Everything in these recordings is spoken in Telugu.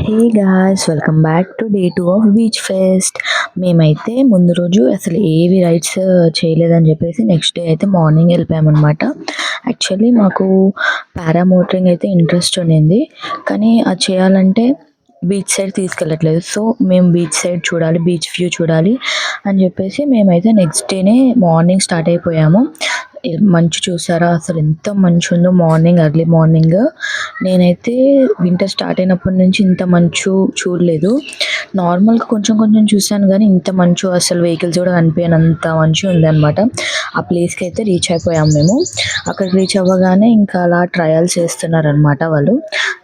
Hey guys, welcome back to day 2 of beach pest. మేమైతే ముందు రోజు అసలు ఏవి రైడ్స్ చేయలేదని చెప్పేసి నెక్స్ట్ డే అయితే మార్నింగ్ వెళ్ళిపోయామన్నమాట. యాక్చువల్లీ మాకు పారామోటరింగ్ అయితే ఇంట్రెస్ట్ ఉండింది, కానీ అది చేయాలంటే బీచ్ సైడ్ తీసుకెళ్ళట్లేదు. సో మేము బీచ్ సైడ్ చూడాలి, బీచ్ వ్యూ చూడాలి అని చెప్పేసి మేమైతే నెక్స్ట్ డేనే మార్నింగ్ స్టార్ట్ అయిపోయాము. మంచు చూసారా అసలు ఎంత మంచు ఉందో, మార్నింగ్ ఎర్లీ మార్నింగ్. నేనైతే వింటర్ స్టార్ట్ అయినప్పటి నుంచి ఇంత మంచు చూడలేదు. నార్మల్గా కొంచెం కొంచెం చూసాను, కానీ ఇంత మంచు అసలు వెహికల్స్ కూడా కనిపించనంత మంచు ఉందన్నమాట. ఆ ప్లేస్కి అయితే రీచ్ అయిపోయాము మేము. అక్కడ రీచ్ అవ్వగానే ఇంకా అలా ట్రయల్స్ చేస్తున్నారనమాట వాళ్ళు.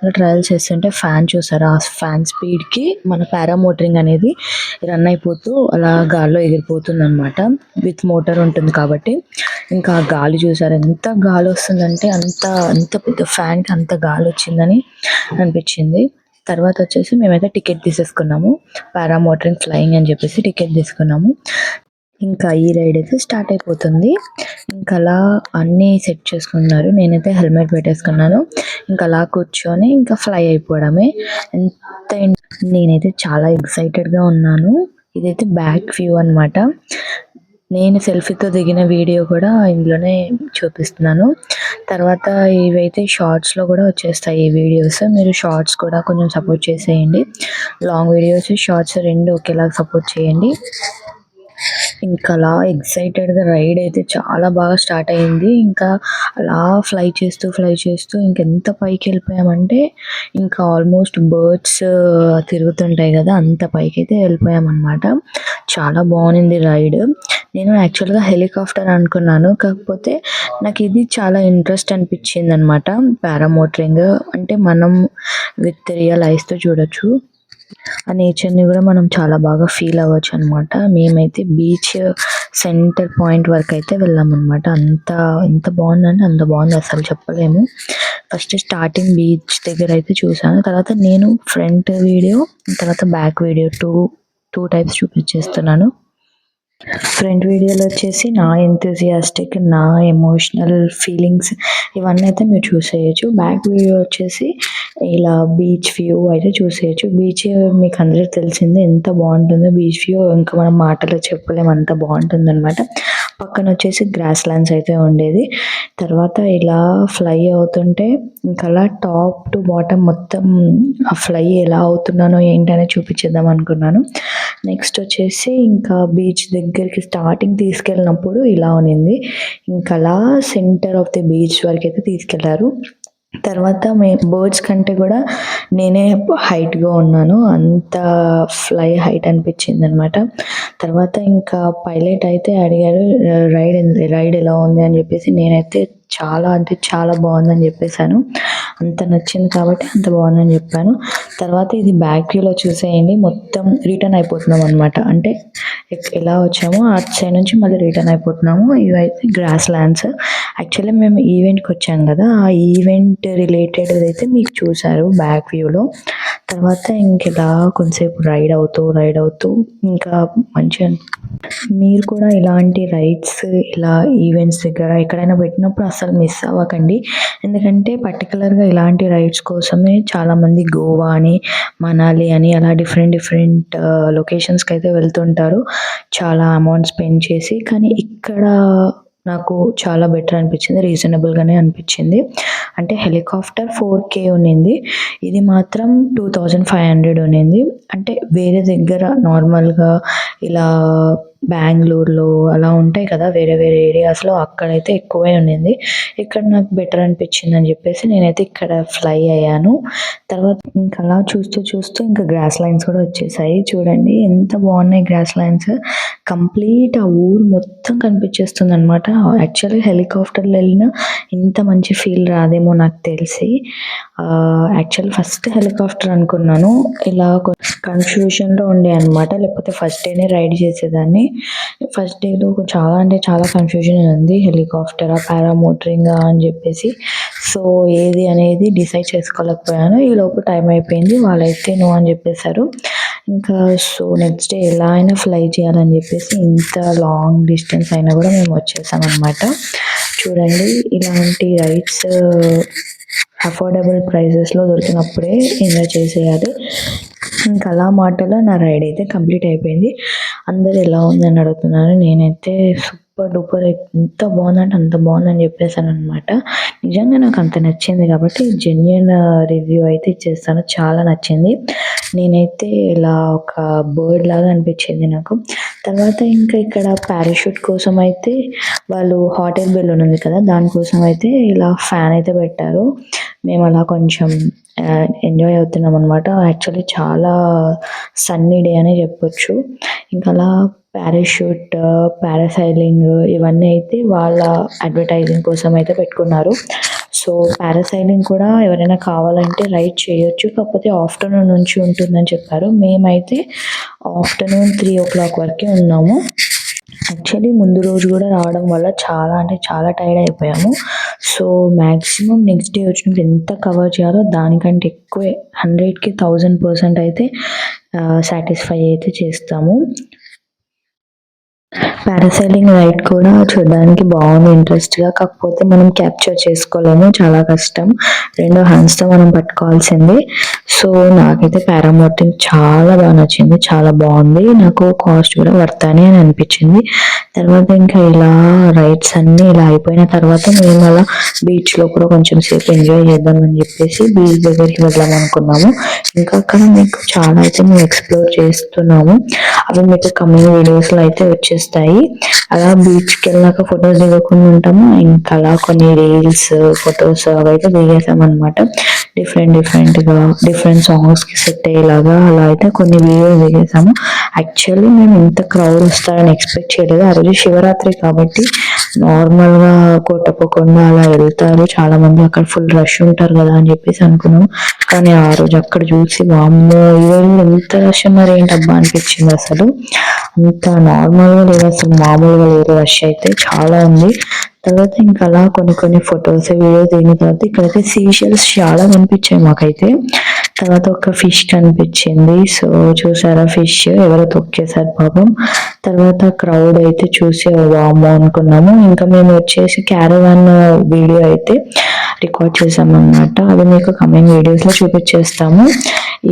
అలా ట్రయల్స్ చేస్తుంటే ఫ్యాన్ చూసారా, ఆ ఫ్యాన్ స్పీడ్కి మన పారామోటరింగ్ అనేది రన్ అయిపోతూ అలా గాల్లో ఎగిరిపోతుంది అనమాట. విత్ మోటార్ ఉంటుంది కాబట్టి. ఇంకా గాలి చూసారు ఎంత గాలి వస్తుందంటే అంత అంత పెద్ద ఫ్యాన్కి అంత గాలి వచ్చిందని అనిపించింది. తర్వాత వచ్చేసి మేమైతే టికెట్ తీసేసుకున్నాము, పారామోటరింగ్ ఫ్లయింగ్ అని చెప్పేసి టికెట్ తీసుకున్నాము. ఇంకా ఈ రైడ్ అయితే స్టార్ట్ అయిపోతుంది. ఇంకా అలా అన్నీ సెట్ చేసుకున్నారు. నేనైతే హెల్మెట్ పెట్టేసుకున్నాను. ఇంకా అలా కూర్చొని ఇంకా ఫ్లై అయిపోవడమే. ఎంత నేనైతే చాలా ఎక్సైటెడ్గా ఉన్నాను. ఇదైతే బ్యాక్ వ్యూ అనమాట. నేను సెల్ఫీతో దిగిన వీడియో కూడా ఇందులోనే చూపిస్తున్నాను. తర్వాత ఇవైతే షార్ట్స్లో కూడా వచ్చేస్తాయి ఈ వీడియోస్. మీరు షార్ట్స్ కూడా కొంచెం సపోర్ట్ చేసేయండి. లాంగ్ వీడియోస్, షార్ట్స్ రెండు ఒకేలాగా సపోర్ట్ చేయండి. ఇంకా అలా ఎక్సైటెడ్గా రైడ్ అయితే చాలా బాగా స్టార్ట్ అయింది. ఇంకా అలా ఫ్లై చేస్తూ ఇంకెంత పైకి వెళ్ళిపోయామంటే ఇంకా ఆల్మోస్ట్ బర్డ్స్ తిరుగుతుంటాయి కదా, అంత పైకి అయితే వెళ్ళిపోయామన్నమాట. చాలా బాగుంది రైడ్. నేను యాక్చువల్గా హెలికాప్టర్ అనుకున్నాను, కాకపోతే నాకు ఇది చాలా ఇంట్రెస్ట్ అనిపించింది అనమాట. పారామోటరింగ్ అంటే మనం విత్ రియల్ ఐస్తో చూడొచ్చు. ఆ నేచర్ని కూడా మనం చాలా బాగా ఫీల్ అవ్వచ్చు అనమాట. మేమైతే బీచ్ సెంటర్ పాయింట్ వరకు అయితే వెళ్ళామన్నమాట. ఎంత బాగుందంటే అంత బాగుంది, అసలు చెప్పలేము. ఫస్ట్ స్టార్టింగ్ బీచ్ దగ్గర అయితే చూసాను. తర్వాత నేను ఫ్రంట్ వీడియో, తర్వాత బ్యాక్ వీడియో టూ టైప్స్ చూపించేస్తున్నాను. ఫ్రంట్ వీడియోలో వచ్చేసి నా ఎంతూజియాస్టిక్, నా ఎమోషనల్ ఫీలింగ్స్ ఇవన్నీ అయితే మీరు చూసేయచ్చు. బ్యాక్ వీడియో వచ్చేసి ఇలా బీచ్ వ్యూ అయితే చూసేయచ్చు. బీచ్ మీకు అందరికీ తెలిసిందే ఎంత బాగుంటుందో బీచ్ వ్యూ, ఇంకా మనం మాటలో చెప్పలేము, అంత బాగుంటుంది అనమాట. పక్కన వచ్చేసి గ్రాస్ ల్యాండ్స్ అయితే ఉండేది. తర్వాత ఇలా ఫ్లై అవుతుంటే ఇంకా అలా టాప్ టు బాటమ్ మొత్తం ఆ ఫ్లై ఎలా అవుతున్నానో ఏంటనే చూపించేద్దాం అనుకున్నాను. నెక్స్ట్ వచ్చేసి ఇంకా బీచ్ దగ్గరికి స్టార్టింగ్ తీసుకెళ్ళినప్పుడు ఇలా ఉన్నింది. ఇంకా అలా సెంటర్ ఆఫ్ ది బీచ్ వరకు అయితే తీసుకెళ్లారు. తర్వాత బర్డ్స్ కంటే కూడా నేనే హైట్గా ఉన్నాను, అంత ఫ్లై హైట్ అనిపించింది అనమాట. తర్వాత ఇంకా పైలట్ అయితే అడిగారు రైడ్ ఎలా ఉంది అని చెప్పేసి. నేనైతే చాలా అంటే చాలా బాగుందని చెప్పేశాను. అంత నచ్చింది కాబట్టి అంత బాగుందని చెప్పాను. తర్వాత ఇది బ్యాక్ వ్యూలో చూసేయండి, మొత్తం రిటర్న్ అయిపోతున్నాం అనమాట. అంటే ఎలా వచ్చామో అటు సైడ్ నుంచి మళ్ళీ రిటర్న్ అయిపోతున్నాము. ఇవైతే గ్రాస్ ల్యాండ్స్. యాక్చువల్లీ మేము ఈవెంట్కి వచ్చాం కదా, ఆ ఈవెంట్ రిలేటెడ్ అయితే మీకు చూసారు బ్యాక్ వ్యూలో. తర్వాత ఇంకెలా కొంతసేపు రైడ్ అవుతూ ఇంకా మంచిగా. మీరు కూడా ఇలాంటి రైడ్స్ ఇలా ఈవెంట్స్ దగ్గర ఎక్కడైనా పెట్టినప్పుడు అసలు మిస్ అవ్వకండి. ఎందుకంటే పర్టికులర్గా ఇలాంటి రైడ్స్ కోసమే చాలామంది గోవా అని, మనాలి అని అలా డిఫరెంట్ లొకేషన్స్కి అయితే వెళ్తుంటారు చాలా అమౌంట్ స్పెండ్ చేసి. కానీ ఇక్కడ నాకు చాలా బెటర్ అనిపించింది, రీజనబుల్గానే అనిపించింది. అంటే హెలికాప్టర్ 4K ఉన్నింది, ఇది మాత్రం 2500 ఉన్నింది. అంటే వేరే దగ్గర నార్మల్గా ఇలా బెంగళూరులో అలా ఉంటాయి కదా వేరే ఏరియాస్లో, అక్కడైతే ఎక్కువే ఉన్నింది. ఇక్కడ నాకు బెటర్ అనిపించింది అని చెప్పేసి నేనైతే ఇక్కడ ఫ్లై అయ్యాను. తర్వాత ఇంకా అలా చూస్తూ ఇంకా గ్రాస్ లైన్స్ కూడా వచ్చేసాయి. చూడండి ఎంత బాగున్నాయి గ్రాస్ లైన్స్. కంప్లీట్ ఆ ఊరు మొత్తం కనిపించేస్తుంది అనమాట. యాక్చువల్గా హెలికాప్టర్లో వెళ్ళినా ఇంత మంచి ఫీల్ రాదేమో నాకు తెలిసి. యాక్చువల్ ఫస్ట్ హెలికాప్టర్ అనుకున్నాను, ఇలా కన్ఫ్యూషన్లో ఉండే అనమాట. లేకపోతే ఫస్ట్ డేనే రైడ్ చేసేదాన్ని. ఫస్ట్ డేలో చాలా అంటే చాలా కన్ఫ్యూజన్ ఉంది, హెలికాప్టరా పారామోటరింగా అని చెప్పేసి. సో ఏది అనేది డిసైడ్ చేసుకోలేకపోయాను. ఈలోపు టైం అయిపోయింది, వాళ్ళైతే నో అని చెప్పేశారు. ఇంకా సో నెక్స్ట్ డే ఎలా అయినా ఫ్లై చేయాలని చెప్పేసి ఇంత లాంగ్ డిస్టెన్స్ అయినా కూడా మేము వచ్చేసాం అనమాట. చూడండి ఇలాంటి రైడ్స్ అఫోర్డబుల్ ప్రైజెస్లో దొరికినప్పుడే ఎంజాయ్ చేసేయాలి. ఇంకా అలా మాటలో నా రైడ్ అయితే కంప్లీట్ అయిపోయింది. అందరు ఎలా ఉందని అడుగుతున్నారు. నేనైతే సూపర్ డూపర్ ఎంత బాగుందంటే అంత బాగుందని చెప్పేసాను అనమాట. నిజంగా నాకు అంత నచ్చింది కాబట్టి జెన్యూన్ రివ్యూ అయితే ఇచ్చేస్తాను. చాలా నచ్చింది. నేనైతే ఇలా ఒక బర్డ్ లాగా అనిపించింది నాకు. తర్వాత ఇంకా ఇక్కడ పారాషూట్ కోసం అయితే వాళ్ళు హాట్ ఎయిర్ బెలూన్ ఉంది కదా, దానికోసం అయితే ఇలా ఫ్యాన్ అయితే పెట్టారు. మేము అలా కొంచెం ఎంజాయ్ అవుతున్నాం అనమాట. యాక్చువల్లీ చాలా సన్నీ డే అనే చెప్పొచ్చు. ఇంకా అలా పారాషూట్, పారాసైలింగ్ ఇవన్నీ అయితే వాళ్ళ అడ్వర్టైజింగ్ కోసం అయితే పెట్టుకున్నారు. సో పారాసైలింగ్ కూడా ఎవరైనా కావాలంటే రైడ్ చేయొచ్చు, కాకపోతే ఆఫ్టర్నూన్ నుంచి ఉంటుందని చెప్పారు. మేమైతే ఆఫ్టర్నూన్ 3 o'clock వరకే ఉన్నాము. యాక్చువల్లీ ముందు రోజు కూడా రావడం వల్ల చాలా అంటే చాలా టైర్డ్ అయిపోయాము. సో మ్యాక్సిమం నెక్స్ట్ డే వచ్చినప్పుడు ఎంత కవర్ చేయాలో దానికంటే ఎక్కువే 100కి 1000% అయితే సాటిస్ఫై అయితే చేస్తాము. పారాసైలింగ్ రైడ్ కూడా చూడడానికి బాగుంది, ఇంట్రెస్ట్గా. కాకపోతే మనం క్యాప్చర్ చేసుకోలేము, చాలా కష్టం. 2 హ్యాండ్స్తో మనం పట్టుకోవాల్సింది. సో నాకైతే పారామోటింగ్ చాలా బాగా నచ్చింది, చాలా బాగుంది. నాకు కాస్ట్ కూడా వర్తానే అని అనిపించింది. తర్వాత ఇంకా ఇలా రైడ్స్ అన్నీ ఇలా అయిపోయిన తర్వాత మేము అలా బీచ్లో కూడా కొంచెం సేపు ఎంజాయ్ చేద్దామని చెప్పేసి బీచ్ దగ్గరికి వెళ్దాం అనుకున్నాము. ఇంకా అక్కడ మీకు చాలా అయితే మేము ఎక్స్ప్లోర్ చేస్తున్నాము. అవి మీకు కమింగ్ వీడియోస్లో అయితే వచ్చేస్తాయి. అలా బీచ్కి వెళ్ళాక ఫొటోస్ దిగకుండా ఉంటాము. ఇంకా అలా కొన్ని రీల్స్, ఫొటోస్ అవైతే దిగేసాం అనమాట. డిఫరెంట్ సాంగ్స్కి సెట్ అయ్యేలాగా అలా అయితే కొన్ని వీడియోస్ దిగేసాము. యాక్చువల్లీ మేము ఇంత క్రౌడ్ వస్తారని ఎక్స్పెక్ట్ చేయలేదు. ఆ రోజు శివరాత్రి కాబట్టి నార్మల్గా కోటప్పకొండ అలా వెళ్తారు చాలా మంది, అక్కడ ఫుల్ రష్ ఉంటారు కదా అని చెప్పేసి అనుకున్నాము. కానీ ఆ రోజు అక్కడ చూసి వామ్మో ఈరోజు ఎంత రష్ ఉన్నారు ఏంటబ్బా అనిపించింది. అసలు అంత నార్మల్గా లేదు, అసలు మామూలుగా లేదు, రష్ అయితే చాలా ఉంది. తర్వాత ఇంకా అలా కొన్ని ఫొటోస్ వీడియోస్ దిగిన తర్వాత ఇక్కడైతే సీషెల్స్ చాలా కనిపించాయి మాకైతే. తర్వాత ఒక ఫిష్ కనిపించింది. సో చూసారా, ఫిష్ ఎవరో తొక్కేశారు పాపం. తర్వాత క్రౌడ్ అయితే చూసి వామ్మో అనుకున్నాము. ఇంకా మేము వచ్చేసి క్యారవాన్ వీడియో అయితే రికార్డ్ చేసామన్నమాట. అది మీకు కమింగ్ వీడియోస్లో చూపించేస్తాము.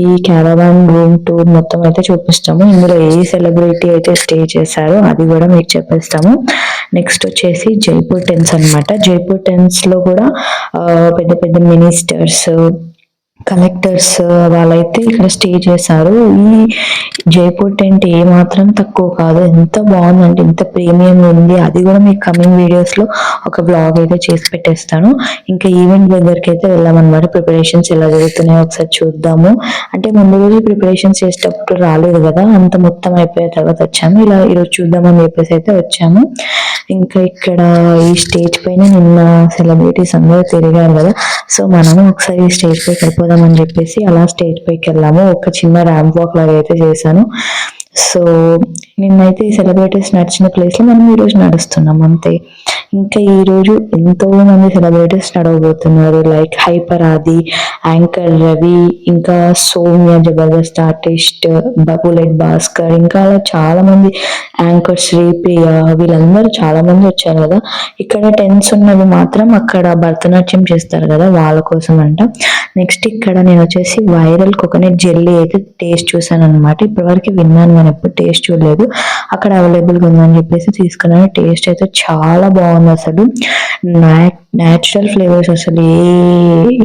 ఈ క్యారవాన్ రూమ్ టూర్ మొత్తం అయితే చూపిస్తాము. ఇందులో ఏ సెలబ్రిటీ అయితే స్టే చేశారో అది కూడా మీకు చెప్పేస్తాము. నెక్స్ట్ వచ్చేసి జైపూర్ టెన్స్ అనమాట. జైపూర్ టెన్స్ లో కూడా పెద్ద పెద్ద మినిస్టర్స్, కలెక్టర్స్ వాళ్ళైతే ఇక్కడ స్టే చేశారు. ఈ జైపూర్ టెంట్ ఏ మాత్రం తక్కువ కాదు, ఎంత బాగుందంటే ఎంత ప్రీమియం ఉంది. అది కూడా మీకు కమింగ్ వీడియోస్ లో ఒక బ్లాగ్ అయితే చేసి పెట్టేస్తాను. ఇంకా ఈవెంట్ దగ్గరికి అయితే వెళ్ళామన్నమాట. ప్రిపరేషన్స్ ఎలా జరుగుతున్నాయో ఒకసారి చూద్దాము. అంటే ముందు రోజు ప్రిపరేషన్స్ చేసేటప్పుడు రాలేదు కదా, అంత మొత్తం అయిపోయిన తర్వాత వచ్చాము. ఇలా ఈరోజు చూద్దామని చెప్పేసి అయితే వచ్చాము. ఇంకా ఇక్కడ ఈ స్టేజ్ పైన నిన్న సెలబ్రిటీస్ అందరూ తిరిగారు కదా, సో మనము ఒకసారి ఈ స్టేజ్ పైకి వెళ్ళిపోదామని చెప్పేసి అలా స్టేజ్ పైకి వెళ్ళాము. ఒక చిన్న ర్యాంప్ వాక్ లాగా అయితే చేశాను. సో నిన్నైతే ఈ సెలబ్రిటీస్ నడిచిన ప్లేస్లో మనం ఈరోజు నడుస్తున్నాం అంతే. ఇంకా ఈరోజు ఎంతో మంది సెలబ్రిటీస్ నడవబోతున్నారు. లైక్ హైపర్ ఆది, యాంకర్ రవి, ఇంకా సౌమ్య జబర్దస్త్ ఆర్టిస్ట్, బుల్లెట్ భాస్కర్, ఇంకా అలా చాలా మంది యాంకర్ శ్రీప్రియ, వీళ్ళందరూ చాలా మంది వచ్చారు కదా. ఇక్కడ టెన్స్ ఉన్నవి మాత్రం అక్కడ భరతనాట్యం చేస్తారు కదా, వాళ్ళ కోసం అంట. నెక్స్ట్ ఇక్కడ నేను వచ్చేసి వైరల్ కోకోనట్ జెల్లీ అయితే టేస్ట్ చూసాను అనమాట. ఇప్పటివరకు విన్నాను కానీ ఎప్పుడు టేస్ట్ చూడలేదు. అక్కడ అవైలబుల్గా ఉందని చెప్పేసి తీసుకున్నాను. టేస్ట్ అయితే చాలా బాగుంది. అసలు న్యాచురల్ ఫ్లేవర్స్, అసలు ఏ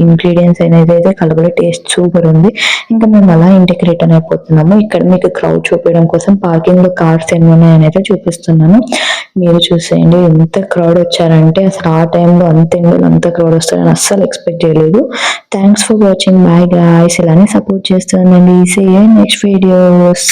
ఇంగ్రీడియంట్స్ అనేది అయితే కలగలే, టేస్ట్ సూపర్ ఉంది. ఇంకా మేము అలా ఇంటికి రిటర్న్ అయిపోతున్నాము. ఇక్కడ మీకు క్రౌడ్ చూపించడం కోసం పార్కింగ్ లో కార్స్ ఎన్ని ఉన్నాయని అయితే చూపిస్తున్నాను. మీరు చూసేయండి ఎంత క్రౌడ్ వచ్చారంటే, అసలు ఆ టైంలో అంత క్రౌడ్ వస్తారని అస్సలు ఎక్స్పెక్ట్ చేయలేదు. Thanks for watching. Bye guys. ఇలానే సపోర్ట్ చేస్తుండండి. See you in next videos.